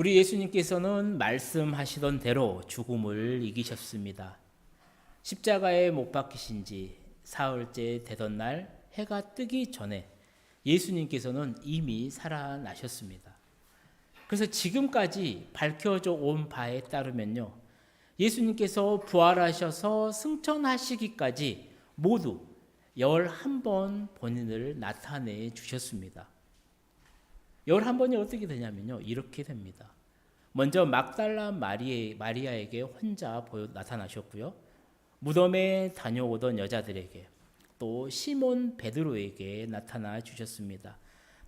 우리 예수님께서는 말씀하시던 대로 죽음을 이기셨습니다. 십자가에 못 박히신 지 사흘째 되던 날 해가 뜨기 전에 예수님께서는 이미 살아나셨습니다. 그래서 지금까지 밝혀져 온 바에 따르면요, 예수님께서 부활하셔서 승천하시기까지 모두 11번 본인을 나타내 주셨습니다. 11번이 어떻게 되냐면요, 이렇게 됩니다. 먼저 막달라 마리아에게 혼자 나타나셨고요. 무덤에 다녀오던 여자들에게, 또 시몬 베드로에게 나타나 주셨습니다.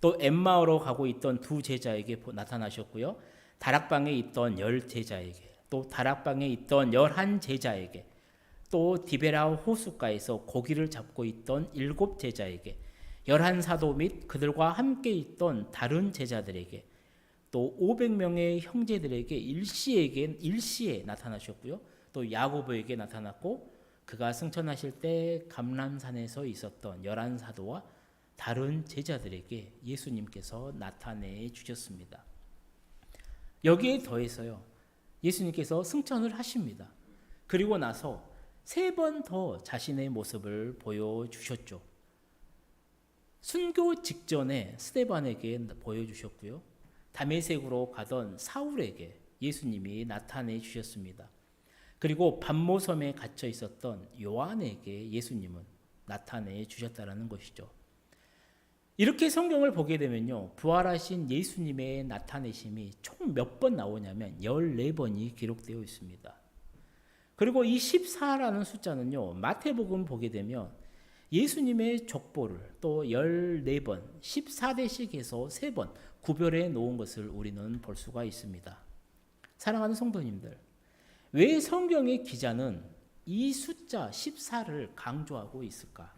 또 엠마오로 가고 있던 두 제자에게 나타나셨고요. 다락방에 있던 10제자에게, 또 다락방에 있던 11제자에게, 또 디베라 호숫가에서 고기를 잡고 있던 7제자에게, 11사도 및 그들과 함께 있던 다른 제자들에게, 또 500명의 형제들에게 일시에 나타나셨고요. 또 야고보에게 나타났고, 그가 승천하실 때 감람산에서 있었던 11사도와 다른 제자들에게 예수님께서 나타내 주셨습니다. 여기에 더해서요, 예수님께서 승천을 하십니다. 그리고 나서 3번 더 자신의 모습을 보여주셨죠. 순교 직전에 스데반에게 보여주셨고요. 다메섹으로 가던 사울에게 예수님이 나타내 주셨습니다. 그리고 반모섬에 갇혀 있었던 요한에게 예수님은 나타내 주셨다는 것이죠. 이렇게 성경을 보게 되면요, 부활하신 예수님의 나타내심이 총 몇 번 나오냐면 14번이 기록되어 있습니다. 그리고 이 14라는 숫자는요, 마태복음 보게 되면 예수님의 족보를 또 14번, 14대씩 해서 3번 구별해 놓은 것을 우리는 볼 수가 있습니다. 사랑하는 성도님들, 왜 성경의 기자는 이 숫자 14를 강조하고 있을까?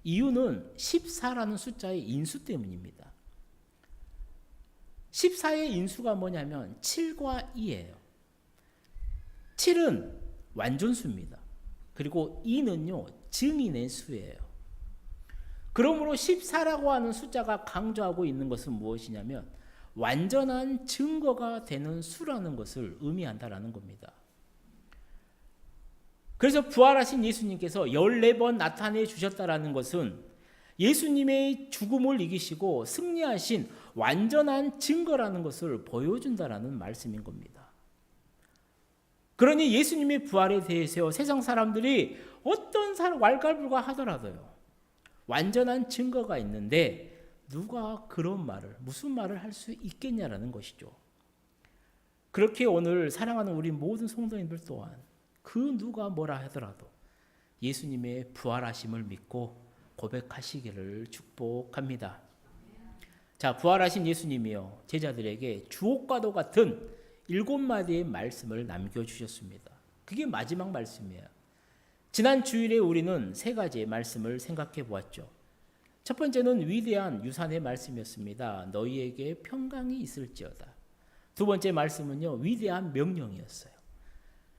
이유는 14라는 숫자의 인수 때문입니다. 14의 인수가 뭐냐면 7과 2예요. 7은 완전수입니다. 그리고 2는요, 증인의 수예요. 그러므로 14라고 하는 숫자가 강조하고 있는 것은 무엇이냐면 완전한 증거가 되는 수라는 것을 의미한다라는 겁니다. 그래서 부활하신 예수님께서 14번 나타내 주셨다라는 것은 예수님의 죽음을 이기시고 승리하신 완전한 증거라는 것을 보여준다라는 말씀인 겁니다. 그러니 예수님의 부활에 대해서 세상 사람들이 어떤 왈가불가 하더라도요, 완전한 증거가 있는데 누가 그런 말을, 무슨 말을 할 수 있겠냐라는 것이죠. 그렇게 오늘 사랑하는 우리 모든 성도님들 또한 그 누가 뭐라 하더라도 예수님의 부활하심을 믿고 고백하시기를 축복합니다. 자, 부활하신 예수님이요, 제자들에게 주옥과도 같은 7마디의 말씀을 남겨주셨습니다. 그게 마지막 말씀이에요. 지난 주일에 우리는 3가지의 말씀을 생각해 보았죠. 첫 번째는 위대한 유산의 말씀이었습니다. 너희에게 평강이 있을지어다. 두 번째 말씀은요, 위대한 명령이었어요.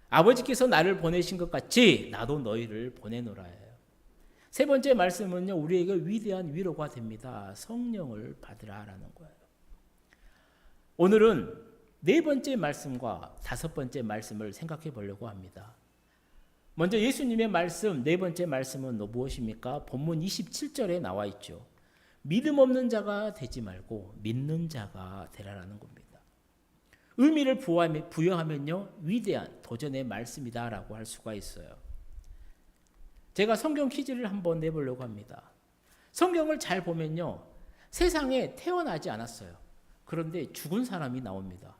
아버지께서 나를 보내신 것 같이 나도 너희를 보내노라예요. 세 번째 말씀은요, 우리에게 위대한 위로가 됩니다. 성령을 받으라라는 거예요. 오늘은 4번째 말씀과 5번째 말씀을 생각해 보려고 합니다. 먼저 예수님의 말씀, 4번째 말씀은 무엇입니까? 본문 27절에 나와 있죠. 믿음 없는 자가 되지 말고 믿는 자가 되라라는 겁니다. 의미를 부여하면요, 위대한 도전의 말씀이다라고 할 수가 있어요. 제가 성경 퀴즈를 한번 내보려고 합니다. 성경을 잘 보면요, 세상에 태어나지 않았어요. 그런데 죽은 사람이 나옵니다.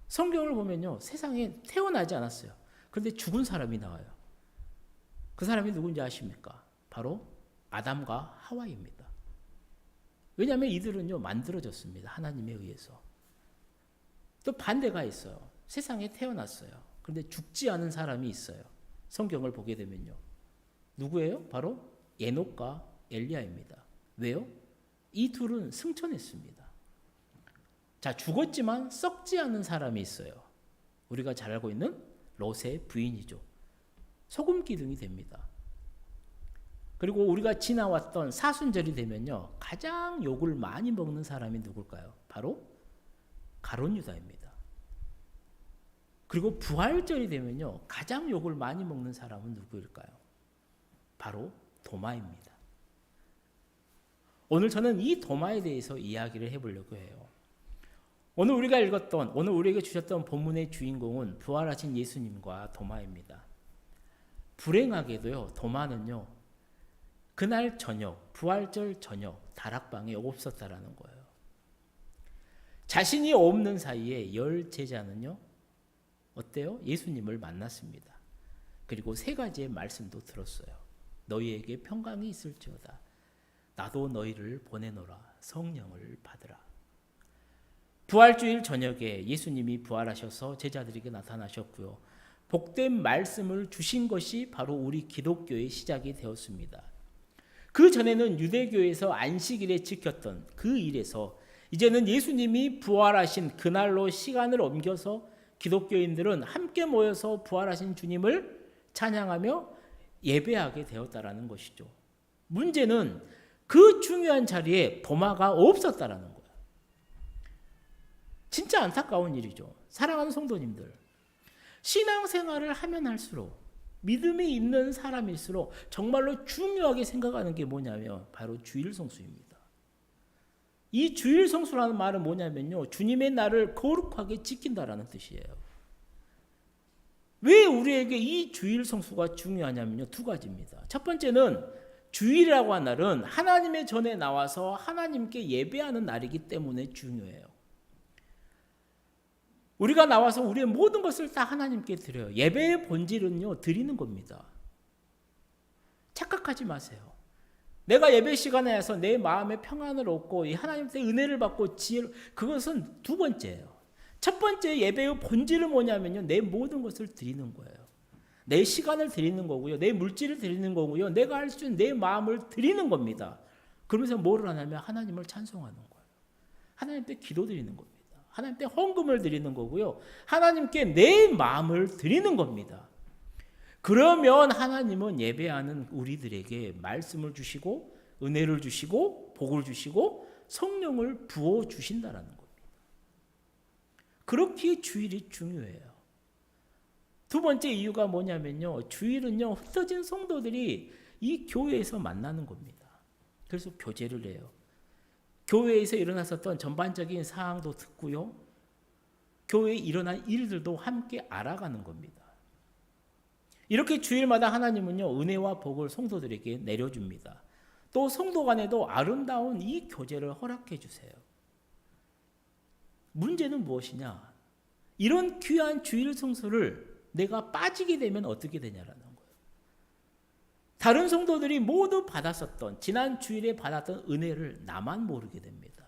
성경을 보면요, 세상에 태어나지 않았어요. 그런데 죽은 사람이 나와요. 그 사람이 누군지 아십니까? 바로 아담과 하와입니다. 왜냐하면 이들은요, 만들어졌습니다. 하나님에 의해서. 또 반대가 있어요. 세상에 태어났어요. 그런데 죽지 않은 사람이 있어요. 성경을 보게 되면요. 누구예요? 바로 에녹과 엘리야입니다. 왜요? 이 둘은 승천했습니다. 자, 죽었지만 썩지 않은 사람이 있어요. 우리가 잘 알고 있는 롯의 부인이죠. 소금 기둥이 됩니다. 그리고 우리가 지나왔던 사순절이 되면요, 가장 욕을 많이 먹는 사람이 누굴까요? 바로 가룟 유다입니다. 그리고 부활절이 되면요, 가장 욕을 많이 먹는 사람은 누구일까요? 바로 도마입니다. 오늘 저는 이 도마에 대해서 이야기를 해보려고 해요. 오늘 우리가 읽었던, 오늘 우리에게 주셨던 본문의 주인공은 부활하신 예수님과 도마입니다. 불행하게도요, 도마는요, 그날 저녁, 부활절 저녁, 다락방에 없었다라는 거예요. 자신이 없는 사이에 10 제자는요, 어때요? 예수님을 만났습니다. 그리고 3가지의 말씀도 들었어요. 너희에게 평강이 있을지어다. 나도 너희를 보내노라. 성령을 받으라. 부활주일 저녁에 예수님이 부활하셔서 제자들에게 나타나셨고요. 복된 말씀을 주신 것이 바로 우리 기독교의 시작이 되었습니다. 그 전에는 유대교에서 안식일에 지켰던 그 일에서 이제는 예수님이 부활하신 그날로 시간을 옮겨서 기독교인들은 함께 모여서 부활하신 주님을 찬양하며 예배하게 되었다라는 것이죠. 문제는 그 중요한 자리에 도마가 없었다라는 거예요. 진짜 안타까운 일이죠. 사랑하는 성도님들, 신앙생활을 하면 할수록 믿음이 있는 사람일수록 정말로 중요하게 생각하는 게 뭐냐면 바로 주일 성수입니다. 이 주일 성수라는 말은 뭐냐면요, 주님의 날을 거룩하게 지킨다라는 뜻이에요. 왜 우리에게 이 주일 성수가 중요하냐면요, 2가지입니다. 첫 번째는 주일이라고 한 날은 하나님의 전에 나와서 하나님께 예배하는 날이기 때문에 중요해요. 우리가 나와서 우리의 모든 것을 다 하나님께 드려요. 예배의 본질은요, 드리는 겁니다. 착각하지 마세요. 내가 예배 시간에 와서 내 마음에 평안을 얻고 하나님께 은혜를 받고 지혜를, 그것은 2번째예요. 첫 번째 예배의 본질은 뭐냐면요, 내 모든 것을 드리는 거예요. 내 시간을 드리는 거고요, 내 물질을 드리는 거고요, 내가 할 수 있는 내 마음을 드리는 겁니다. 그러면서 뭐를 하냐면 하나님을 찬송하는 거예요. 하나님께 기도 드리는 겁니다. 하나님께 헌금을 드리는 거고요, 하나님께 내 마음을 드리는 겁니다. 그러면 하나님은 예배하는 우리들에게 말씀을 주시고 은혜를 주시고 복을 주시고 성령을 부어 주신다라는 겁니다. 그렇게 주일이 중요해요. 2번째 이유가 뭐냐면요, 주일은요, 흩어진 성도들이 이 교회에서 만나는 겁니다. 그래서 교제를 해요. 교회에서 일어났었던 전반적인 사항도 듣고요, 교회에 일어난 일들도 함께 알아가는 겁니다. 이렇게 주일마다 하나님은요, 은혜와 복을 성도들에게 내려줍니다. 또 성도 간에도 아름다운 이 교제를 허락해 주세요. 문제는 무엇이냐? 이런 귀한 주일 성수를 내가 빠지게 되면 어떻게 되냐라는 거예요. 다른 성도들이 모두 받았었던, 지난 주일에 받았던 은혜를 나만 모르게 됩니다.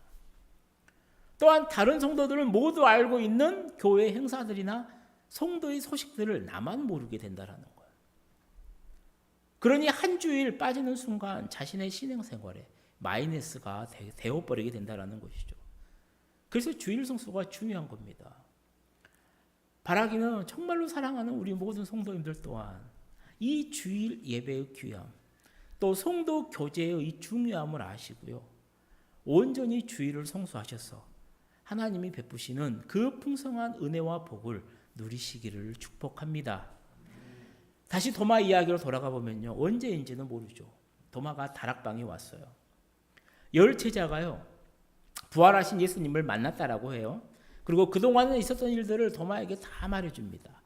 또한 다른 성도들은 모두 알고 있는 교회 행사들이나 성도의 소식들을 나만 모르게 된다라는 거예요. 그러니 한 주일 빠지는 순간 자신의 신앙생활에 마이너스가 되어버리게 된다라는 것이죠. 그래서 주일 성수가 중요한 겁니다. 바라기는 정말로 사랑하는 우리 모든 성도님들 또한 이 주일 예배의 귀함, 또 성도 교제의 이 중요함을 아시고요, 온전히 주일을 성수하셔서 하나님이 베푸시는 그 풍성한 은혜와 복을 누리시기를 축복합니다. 다시 도마 이야기로 돌아가 보면요, 언제인지는 모르죠. 도마가 다락방에 왔어요. 10 제자가요, 부활하신 예수님을 만났다라고 해요. 그리고 그동안에 있었던 일들을 도마에게 다 말해줍니다.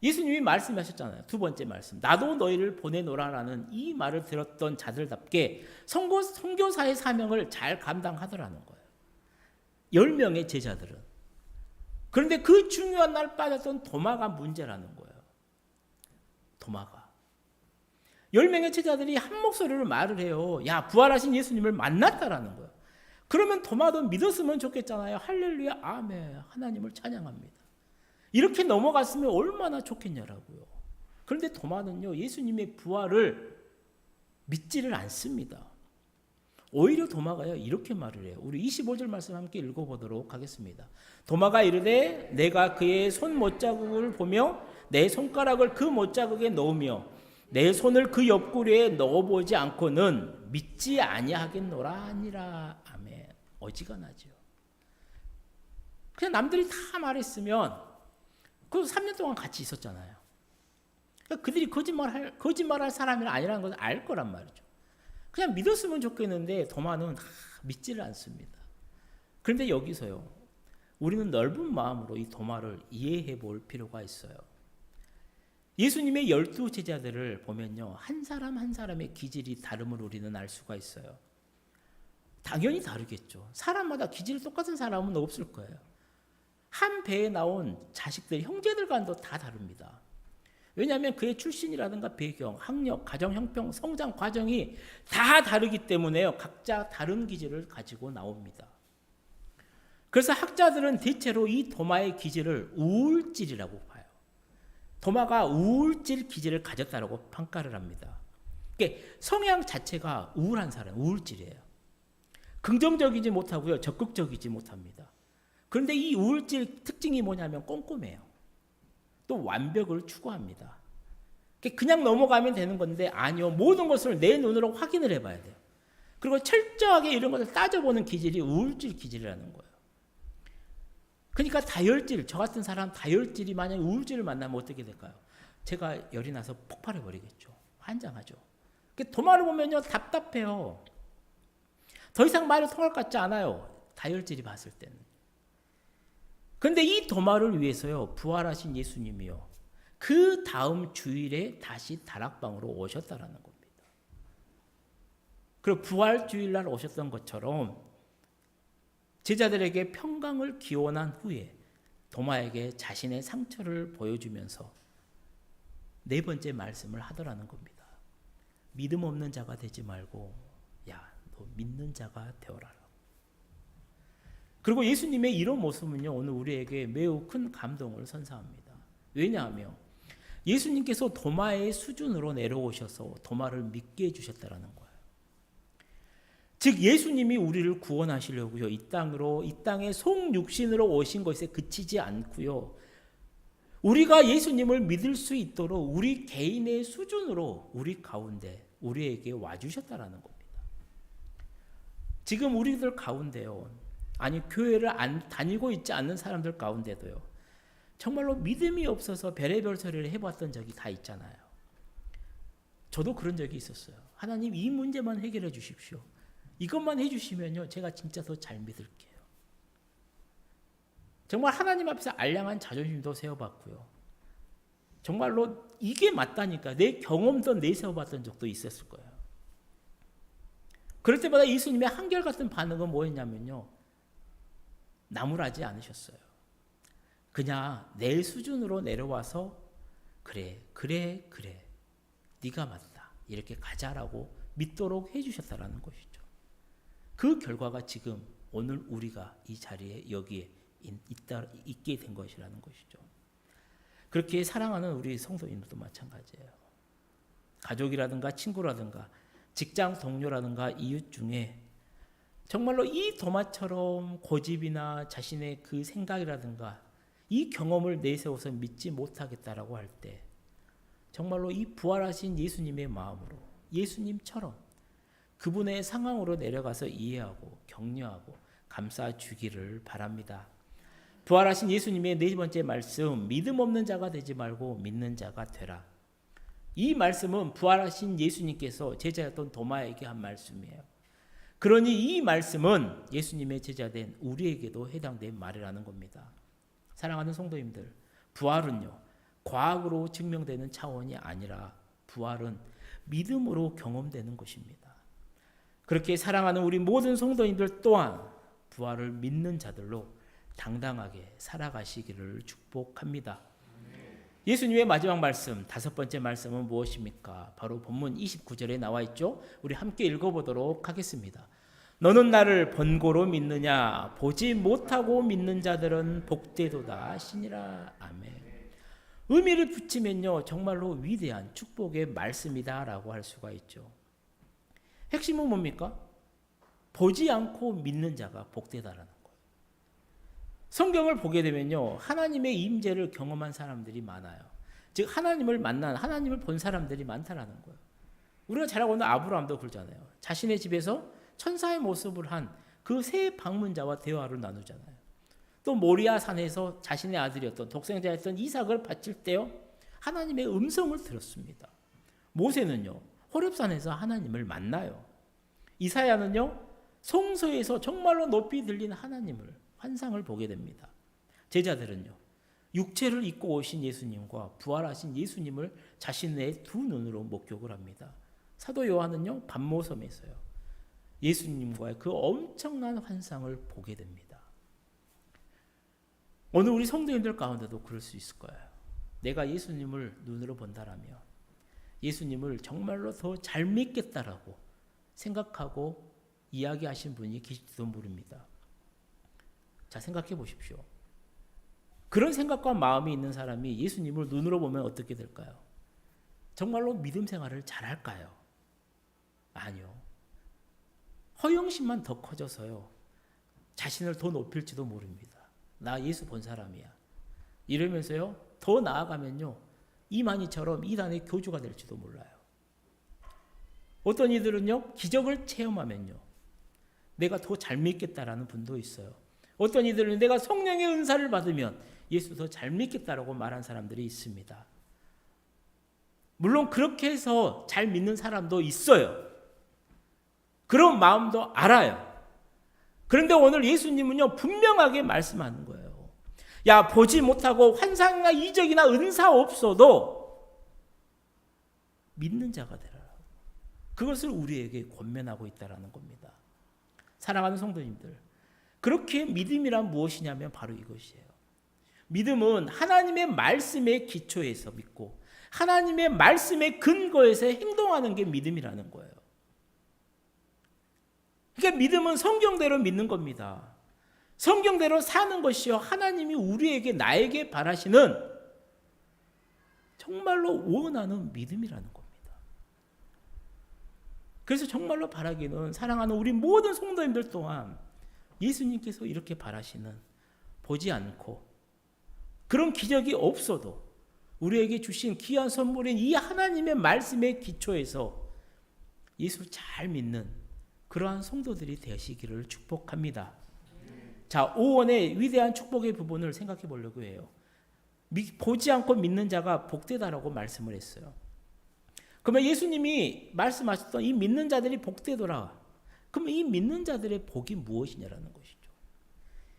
예수님이 말씀하셨잖아요. 2번째 말씀, 나도 너희를 보내노라라는 이 말을 들었던 자들답게 선교사의 사명을 잘 감당하더라는 거예요. 10명의 제자들은. 그런데 그 중요한 날 빠졌던 도마가 문제라는 거예요. 도마가. 10명의 제자들이 한 목소리로 말을 해요. 야, 부활하신 예수님을 만났다라는 거예요. 그러면 도마도 믿었으면 좋겠잖아요. 할렐루야, 아멘, 하나님을 찬양합니다. 이렇게 넘어갔으면 얼마나 좋겠냐라고요. 그런데 도마는요, 예수님의 부활을 믿지를 않습니다. 오히려 도마가요, 이렇게 말을 해요. 우리 25절 말씀 함께 읽어보도록 하겠습니다. 도마가 이르되 내가 그의 손 못자국을 보며 내 손가락을 그 못자국에 넣으며 내 손을 그 옆구리에 넣어보지 않고는 믿지 아니하겠노라 하니라. 아멘. 어지간하죠. 그냥 남들이 다 말했으면 그 3년 동안 같이 있었잖아요. 그러니까 그들이 거짓말할 사람이 아니라는 것을 알 거란 말이죠. 그냥 믿었으면 좋겠는데 도마는 믿지를 않습니다. 그런데 여기서요, 우리는 넓은 마음으로 이 도마를 이해해 볼 필요가 있어요. 예수님의 12 제자들을 보면요, 한 사람 한 사람의 기질이 다름을 우리는 알 수가 있어요. 당연히 다르겠죠. 사람마다 기질이 똑같은 사람은 없을 거예요. 한 배에 나온 자식들, 형제들 간도 다 다릅니다. 왜냐하면 그의 출신이라든가 배경, 학력, 가정 형편, 성장 과정이 다 다르기 때문에요. 각자 다른 기질을 가지고 나옵니다. 그래서 학자들은 대체로 이 도마의 기질을 우울질이라고 봐요. 도마가 우울질 기질을 가졌다라고 평가를 합니다. 그러니까 성향 자체가 우울한 사람, 우울질이에요. 긍정적이지 못하고요, 적극적이지 못합니다. 그런데 이 우울질 특징이 뭐냐면 꼼꼼해요. 또 완벽을 추구합니다. 그냥 넘어가면 되는 건데 아니요, 모든 것을 내 눈으로 확인을 해봐야 돼요. 그리고 철저하게 이런 것을 따져보는 기질이 우울질 기질이라는 거예요. 그러니까 다혈질, 저 같은 사람 다혈질이 만약에 우울질을 만나면 어떻게 될까요? 제가 열이 나서 폭발해 버리겠죠. 환장하죠. 도마를 보면요, 답답해요. 더 이상 말이 통할 것 같지 않아요. 다혈질이 봤을 때는. 그런데 이 도마를 위해서요, 부활하신 예수님이요, 그 다음 주일에 다시 다락방으로 오셨다라는 겁니다. 그리고 부활 주일날 오셨던 것처럼 제자들에게 평강을 기원한 후에 도마에게 자신의 상처를 보여주면서 네 번째 말씀을 하더라는 겁니다. 믿음 없는 자가 되지 말고, 야, 너 믿는 자가 되어라. 그리고 예수님의 이런 모습은요, 오늘 우리에게 매우 큰 감동을 선사합니다. 왜냐하면 예수님께서 도마의 수준으로 내려오셔서 도마를 믿게 해주셨다는 거예요. 즉 예수님이 우리를 구원하시려고요, 이 땅에 속육신으로 오신 것에 그치지 않고요, 우리가 예수님을 믿을 수 있도록 우리 개인의 수준으로 우리 가운데 우리에게 와주셨다라는 겁니다. 지금 우리들 가운데요, 아니 교회를 안 다니고 있지 않는 사람들 가운데도요, 정말로 믿음이 없어서 별의별 소리를 해봤던 적이 다 있잖아요. 저도 그런 적이 있었어요. 하나님, 이 문제만 해결해 주십시오. 이것만 해주시면요, 제가 진짜 더 잘 믿을게요. 정말 하나님 앞에서 알량한 자존심도 세워봤고요. 정말로 이게 맞다니까 내 경험도 내세워봤던 적도 있었을 거예요. 그럴 때마다 예수님의 한결같은 반응은 뭐였냐면요, 나무라지 않으셨어요. 그냥 내 수준으로 내려와서 그래 네가 맞다, 이렇게 가자라고 믿도록 해주셨다라는 것이죠. 그 결과가 지금 오늘 우리가 이 자리에 여기에 있게 된 것이라는 것이죠. 그렇게 사랑하는 우리 성도님들도 마찬가지예요. 가족이라든가 친구라든가 직장 동료라든가 이웃 중에 정말로 이 도마처럼 고집이나 자신의 그 생각이라든가 이 경험을 내세워서 믿지 못하겠다라고 할 때 정말로 이 부활하신 예수님의 마음으로 예수님처럼 그분의 상황으로 내려가서 이해하고 격려하고 감싸주기를 바랍니다. 부활하신 예수님의 네 번째 말씀, 믿음 없는 자가 되지 말고 믿는 자가 되라. 이 말씀은 부활하신 예수님께서 제자였던 도마에게 한 말씀이에요. 그러니 이 말씀은 예수님의 제자된 우리에게도 해당된 말이라는 겁니다. 사랑하는 성도님들, 부활은요, 과학으로 증명되는 차원이 아니라 부활은 믿음으로 경험되는 것입니다. 그렇게 사랑하는 우리 모든 성도님들 또한 부활을 믿는 자들로 당당하게 살아가시기를 축복합니다. 예수님의 마지막 말씀, 다섯 번째 말씀은 무엇입니까? 바로 본문 29절에 나와 있죠. 우리 함께 읽어보도록 하겠습니다. 너는 나를 번고로 믿느냐? 보지 못하고 믿는 자들은 복되도다 하시니라. 아멘. 의미를 붙이면요, 정말로 위대한 축복의 말씀이다라고 할 수가 있죠. 핵심은 뭡니까? 보지 않고 믿는 자가 복되다라는 거예요. 성경을 보게 되면요, 하나님의 임재를 경험한 사람들이 많아요. 즉 하나님을 만난, 하나님을 본 사람들이 많다라는 거예요. 우리가 잘 알고 있는 아브라함도 그러잖아요. 자신의 집에서 천사의 모습을 한 그 세 방문자와 대화를 나누잖아요. 또 모리아 산에서 자신의 아들이었던 독생자였던 이삭을 바칠 때요, 하나님의 음성을 들었습니다. 모세는요, 호렙산에서 하나님을 만나요. 이사야는요, 성소에서 정말로 높이 들린 하나님을, 환상을 보게 됩니다. 제자들은요, 육체를 입고 오신 예수님과 부활하신 예수님을 자신의 두 눈으로 목격을 합니다. 사도 요한은요, 반모섬에서요, 예수님과의 그 엄청난 환상을 보게 됩니다. 오늘 우리 성도님들 가운데도 그럴 수 있을 거예요. 내가 예수님을 눈으로 본다라면 예수님을 정말로 더 잘 믿겠다라고 생각하고 이야기하신 분이 계실지도 모릅니다. 자, 생각해 보십시오. 그런 생각과 마음이 있는 사람이 예수님을 눈으로 보면 어떻게 될까요? 정말로 믿음 생활을 잘할까요? 아니요. 허영심만 더 커져서요, 자신을 더 높일지도 모릅니다. 나 예수 본 사람이야 이러면서요, 더 나아가면요, 이만희처럼 이단의 교주가 될지도 몰라요. 어떤 이들은요, 기적을 체험하면요, 내가 더 잘 믿겠다라는 분도 있어요. 어떤 이들은 내가 성령의 은사를 받으면 예수 더 잘 믿겠다라고 말한 사람들이 있습니다. 물론 그렇게 해서 잘 믿는 사람도 있어요. 그런 마음도 알아요. 그런데 오늘 예수님은요, 분명하게 말씀하는 거예요. 야, 보지 못하고 환상이나 이적이나 은사 없어도 믿는 자가 되라. 그것을 우리에게 권면하고 있다는 겁니다. 사랑하는 성도님들, 그렇게 믿음이란 무엇이냐면 바로 이것이에요. 믿음은 하나님의 말씀의 기초에서 믿고 하나님의 말씀의 근거에서 행동하는 게 믿음이라는 거예요. 그러니까 믿음은 성경대로 믿는 겁니다. 성경대로 사는 것이요, 하나님이 우리에게, 나에게 바라시는 정말로 원하는 믿음이라는 겁니다. 그래서 정말로 바라기는, 사랑하는 우리 모든 성도님들 또한 예수님께서 이렇게 바라시는, 보지 않고 그런 기적이 없어도 우리에게 주신 귀한 선물인 이 하나님의 말씀의 기초에서 예수를 잘 믿는 그러한 성도들이 되시기를 축복합니다. 자, 5원의 위대한 축복의 부분을 생각해 보려고 해요. 보지 않고 믿는 자가 복되다라고 말씀을 했어요. 그러면 예수님이 말씀하셨던 이 믿는 자들이 복되더라. 그러면 이 믿는 자들의 복이 무엇이냐라는 것이죠.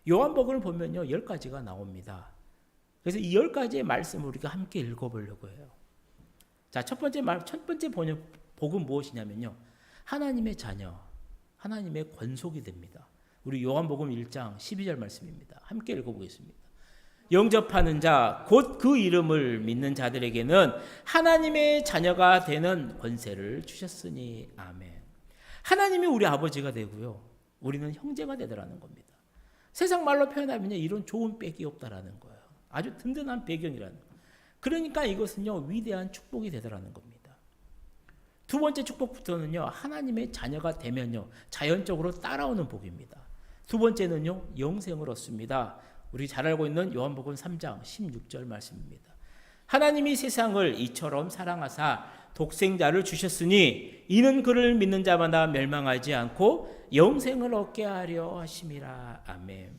요한복음을 보면요, 10가지가 나옵니다. 그래서 이 10가지의 말씀을 우리가 함께 읽어보려고 해요. 자, 첫 번째 복은 무엇이냐면요, 하나님의 자녀, 하나님의 권속이 됩니다. 우리 요한복음 1장 12절 말씀입니다. 함께 읽어보겠습니다. 영접하는 자, 곧 그 이름을 믿는 자들에게는 하나님의 자녀가 되는 권세를 주셨으니 아멘. 하나님이 우리 아버지가 되고요, 우리는 형제가 되더라는 겁니다. 세상 말로 표현하면 이런 좋은 백이 없다라는 거예요. 아주 든든한 배경이라는 거예요. 그러니까 이것은요, 위대한 축복이 되더라는 겁니다. 두 번째 축복부터는요, 하나님의 자녀가 되면요, 자연적으로 따라오는 복입니다. 두 번째는요, 영생을 얻습니다. 우리 잘 알고 있는 요한복음 3장 16절 말씀입니다. 하나님이 세상을 이처럼 사랑하사 독생자를 주셨으니 이는 그를 믿는 자마다 멸망하지 않고 영생을 얻게 하려 하심이라. 아멘.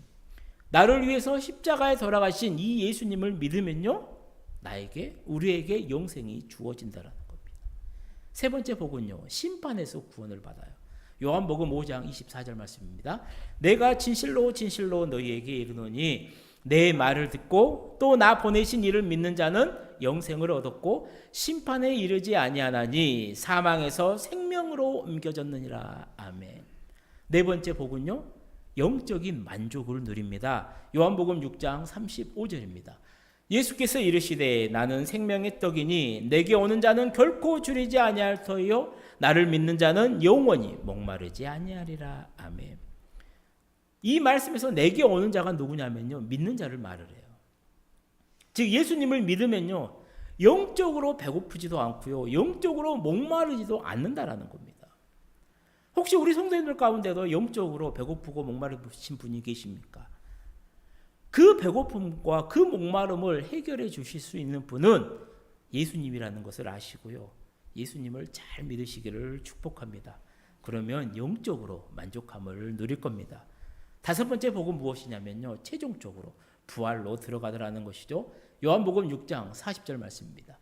나를 위해서 십자가에 돌아가신 이 예수님을 믿으면요, 나에게, 우리에게 영생이 주어진다는 겁니다. 세 번째 복은요, 심판에서 구원을 받아요. 요한복음 5장 24절 말씀입니다. 내가 진실로 진실로 너희에게 이르노니 내 말을 듣고 또 나 보내신 이를 믿는 자는 영생을 얻었고 심판에 이르지 아니하나니 사망에서 생명으로 옮겨졌느니라. 아멘. 네 번째 복은요, 영적인 만족을 누립니다. 요한복음 6장 35절입니다. 예수께서 이르시되 나는 생명의 떡이니 내게 오는 자는 결코 줄이지 아니할 터이요 나를 믿는 자는 영원히 목마르지 아니하리라. 아멘. 이 말씀에서 내게 오는 자가 누구냐면요, 믿는 자를 말을 해요. 즉 예수님을 믿으면요, 영적으로 배고프지도 않고요, 영적으로 목마르지도 않는다라는 겁니다. 혹시 우리 성도님들 가운데도 영적으로 배고프고 목마르신 분이 계십니까? 그 배고픔과 그 목마름을 해결해 주실 수 있는 분은 예수님이라는 것을 아시고요, 예수님을 잘 믿으시기를 축복합니다. 그러면 영적으로 만족함을 누릴 겁니다. 다섯 번째 복은 무엇이냐면요, 최종적으로 부활로 들어가더라는 것이죠. 요한복음 6장 40절 말씀입니다.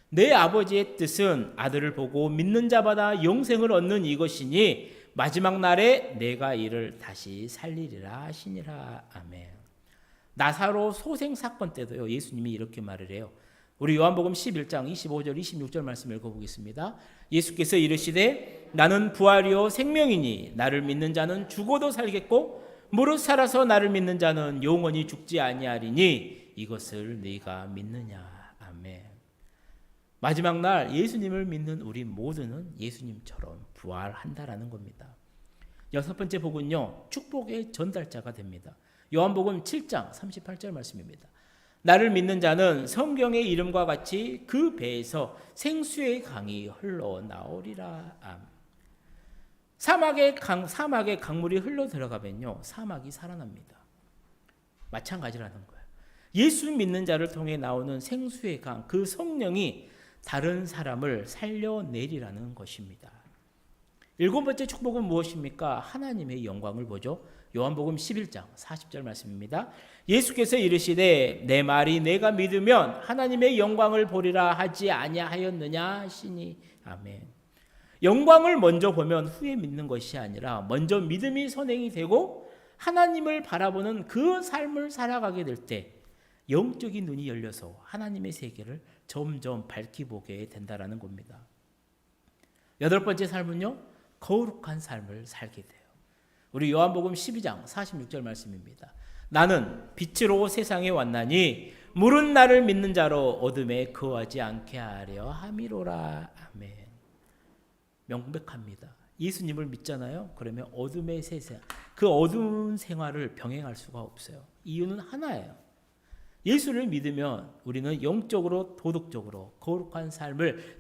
내 아버지의 뜻은 아들을 보고 믿는 자마다 영생을 얻는 이것이니 마지막 날에 내가 이를 다시 살리리라 하시니라. 아멘. 나사로 소생 사건 때도요, 예수님이 이렇게 말을 해요. 우리 요한복음 11장 25절 26절 말씀 읽어보겠습니다. 예수께서 이르시되 나는 부활이요 생명이니 나를 믿는 자는 죽어도 살겠고 무릇 살아서 나를 믿는 자는 영원히 죽지 아니하리니 이것을 네가 믿느냐. 아멘. 마지막 날 예수님을 믿는 우리 모두는 예수님처럼 부활한다라는 겁니다. 여섯 번째 복은요, 축복의 전달자가 됩니다. 요한복음 7장 38절 말씀입니다. 나를 믿는 자는 성경의 이름과 같이 그 배에서 생수의 강이 흘러나오리라. 아멘. 사막에 강물이 흘러 들어가면요, 사막이 살아납니다. 마찬가지라는 거예요. 예수 믿는 자를 통해 나오는 생수의 강, 그 성령이 다른 사람을 살려내리라는 것입니다. 일곱 번째 축복은 무엇입니까? 하나님의 영광을 보죠. 요한복음 11장 40절 말씀입니다. 예수께서 이르시되 내 말이 내가 믿으면 하나님의 영광을 보리라 하지 아니하였느냐 하시니. 아멘. 영광을 먼저 보면 후에 믿는 것이 아니라 먼저 믿음이 선행이 되고 하나님을 바라보는 그 삶을 살아가게 될 때 영적인 눈이 열려서 하나님의 세계를 점점 밝히 보게 된다라는 겁니다. 여덟 번째 삶은요, 거룩한 삶을 살게 돼요. 우리 요한복음 12장 46절 말씀입니다. 나는 빛으로 세상에 왔나니 물은 나를 믿는 자로 어둠에 거하지 않게 하려 함이로라. 아멘. 명백합니다. 예수님을 믿잖아요. 그러면 어둠의 세상, 그 어두운 생활을 병행할 수가 없어요. 이유는 하나예요. 예수를 믿으면 우리는 영적으로 도덕적으로 거룩한 삶을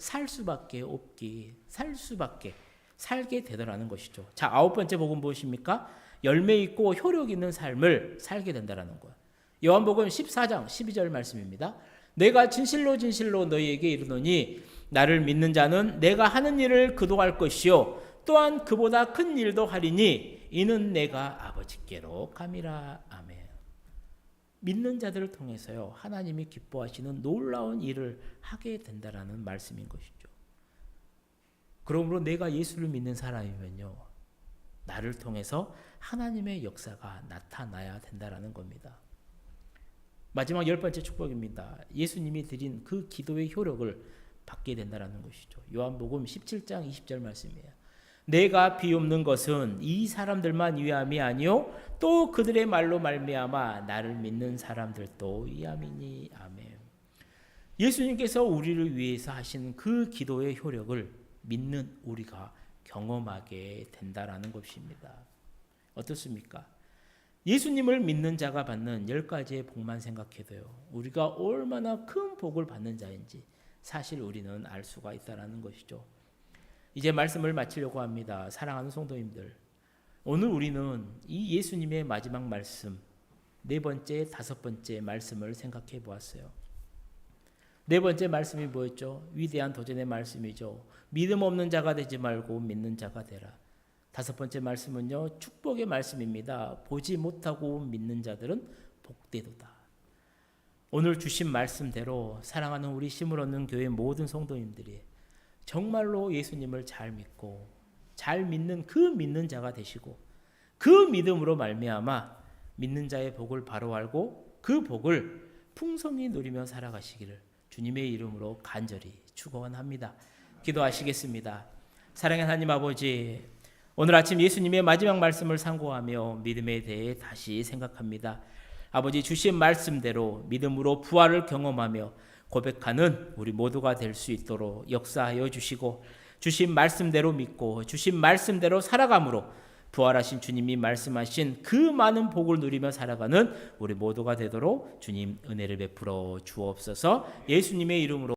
살게 되더라는 것이죠. 자, 아홉 번째 복은 무엇입니까? 열매 있고 효력 있는 삶을 살게 된다는 거예요. 요한복음 14장 12절 말씀입니다. 내가 진실로 진실로 너희에게 이르노니 나를 믿는 자는 내가 하는 일을 그도 할 것이요 또한 그보다 큰 일도 하리니 이는 내가 아버지께로 감이라. 아멘. 믿는 자들을 통해서요, 하나님이 기뻐하시는 놀라운 일을 하게 된다라는 말씀인 것이죠. 그러므로 내가 예수를 믿는 사람이면요, 나를 통해서 하나님의 역사가 나타나야 된다라는 겁니다. 마지막 열 번째 축복입니다. 예수님이 드린 그 기도의 효력을 받게 된다라는 것이죠. 요한복음 17장 20절 말씀이에요. 내가 비옵는 것은 이 사람들만 위함이 아니요 또 그들의 말로 말미암아 나를 믿는 사람들도 위함이니. 아멘. 예수님께서 우리를 위해서 하신 그 기도의 효력을 믿는 우리가 경험하게 된다라는 것입니다. 어떻습니까? 예수님을 믿는 자가 받는 10가지의 복만 생각해도요, 우리가 얼마나 큰 복을 받는 자인지 사실 우리는 알 수가 있다는 것이죠. 이제 말씀을 마치려고 합니다. 사랑하는 성도님들, 오늘 우리는 이 예수님의 마지막 말씀, 네 번째, 다섯 번째 말씀을 생각해 보았어요. 네 번째 말씀이 뭐였죠? 위대한 도전의 말씀이죠. 믿음 없는 자가 되지 말고 믿는 자가 되라. 다섯 번째 말씀은요, 축복의 말씀입니다. 보지 못하고 믿는 자들은 복되도다. 오늘 주신 말씀대로 사랑하는 우리 힘을 얻는 교회 모든 성도님들이 정말로 예수님을 잘 믿고 잘 믿는 그 믿는 자가 되시고 그 믿음으로 말미암아 믿는 자의 복을 바로 알고 그 복을 풍성히 누리며 살아가시기를 주님의 이름으로 간절히 축원합니다. 기도하시겠습니다. 사랑하는 하나님 아버지, 오늘 아침 예수님의 마지막 말씀을 상고하며 믿음에 대해 다시 생각합니다. 아버지, 주신 말씀대로 믿음으로 부활을 경험하며 고백하는 우리 모두가 될 수 있도록 역사하여 주시고 주신 말씀대로 믿고 주신 말씀대로 살아감으로 부활하신 주님이 말씀하신 그 많은 복을 누리며 살아가는 우리 모두가 되도록 주님 은혜를 베풀어 주옵소서. 예수님의 이름으로